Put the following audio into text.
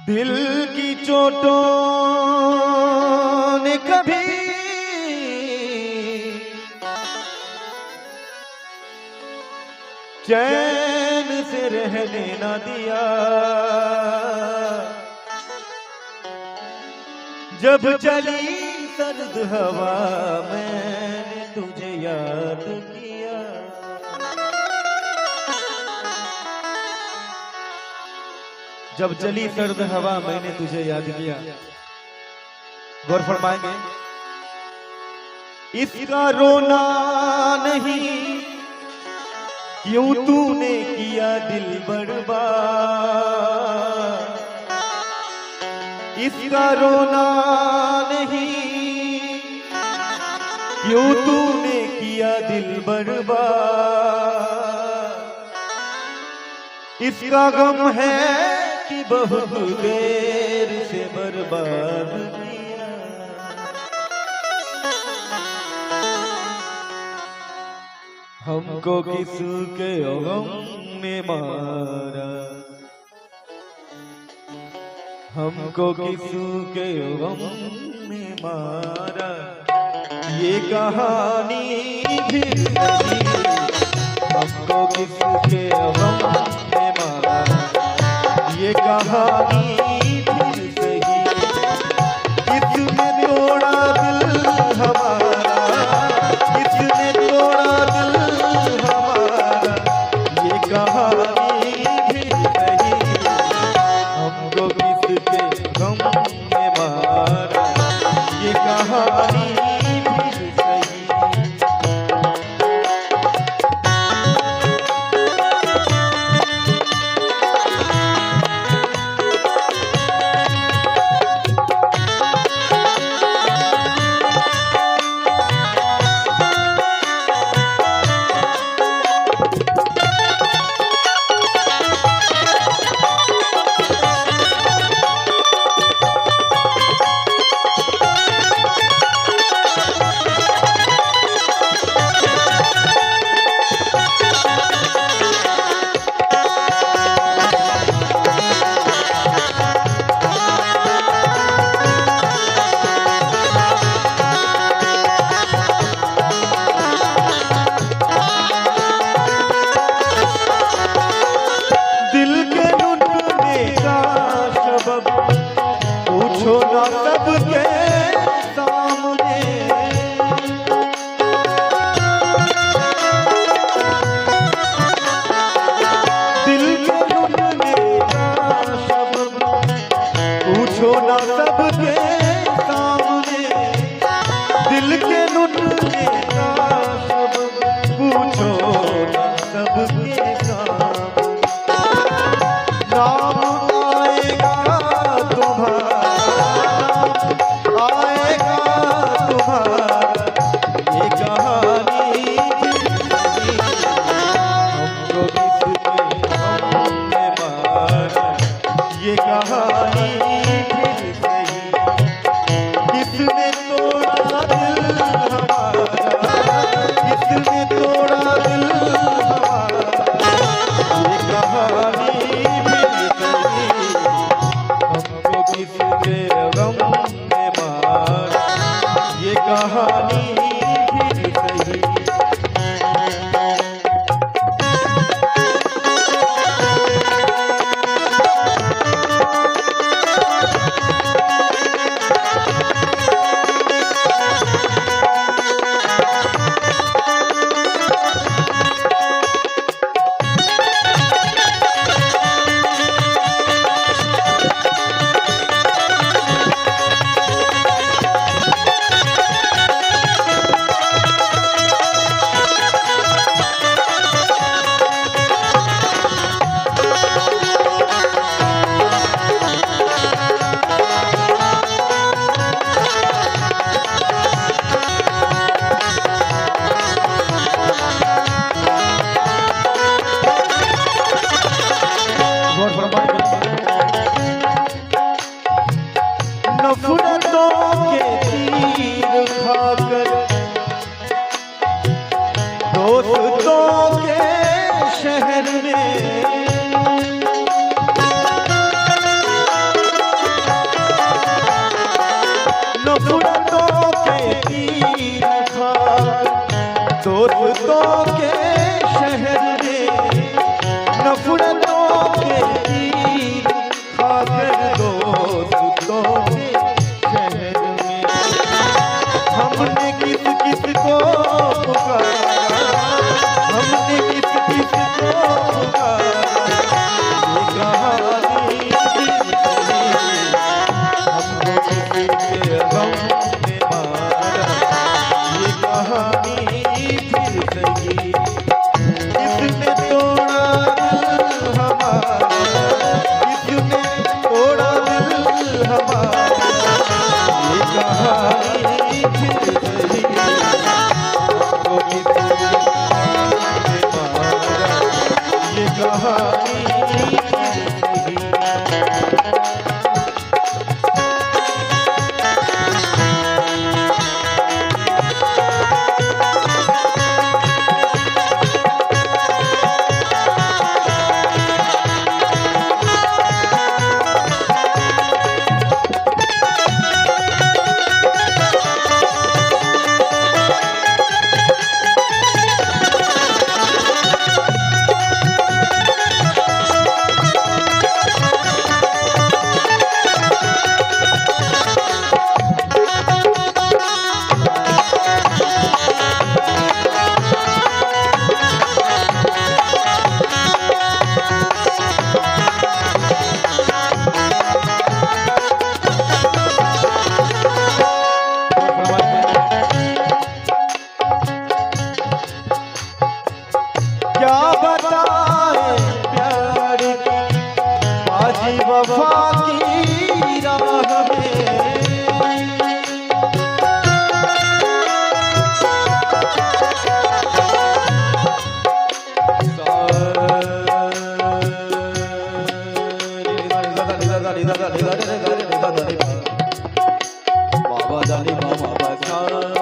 दिल की चोटों ने कभी चैन से रहने न दिया। जब चली सर्द हवा मैंने तुझे याद किया। जब चली सर्द हवा मैंने तुझे याद किया। गौर फरमाएंगे, इसका रोना नहीं क्यों तूने किया दिल बर्बाद। इसका रोना नहीं क्यों तूने किया दिल बर्बाद। इसका गम है कि बहुत देर से बर्बाद किया। हमको किसके गम ने मारा, हमको किसके गम ने मारा। ये कहानी भी नहीं, हमको किसके गम ने मारा। ये कहानी फिर सही, किसने तोड़ा दिल हमारा, किसने तोड़ा दिल हमारा। ये कहानी फिर सही, हमको किसके गम ने मारा। ये कहानी फिर सही। पूछो ना सबके सामने, दिल के लुटने का सबब। पूछो ना सबके सामने, दिल के लुटने का सबब। पूछो ना सबके सामने, नाम आएगा तुम्हारा, आएगा तुम्हारा। ये कहानी फिर सही, हमको किसके गम ने मारा। ये कहानी फिर सही, किसने तोड़ा दिल हमारा, किसने तोड़ा दिल हमारा। ये कहानी फिर सही, हमको किसके गम ने मारा। ये कहानी फिर सही। बाबा दानी मामा बसा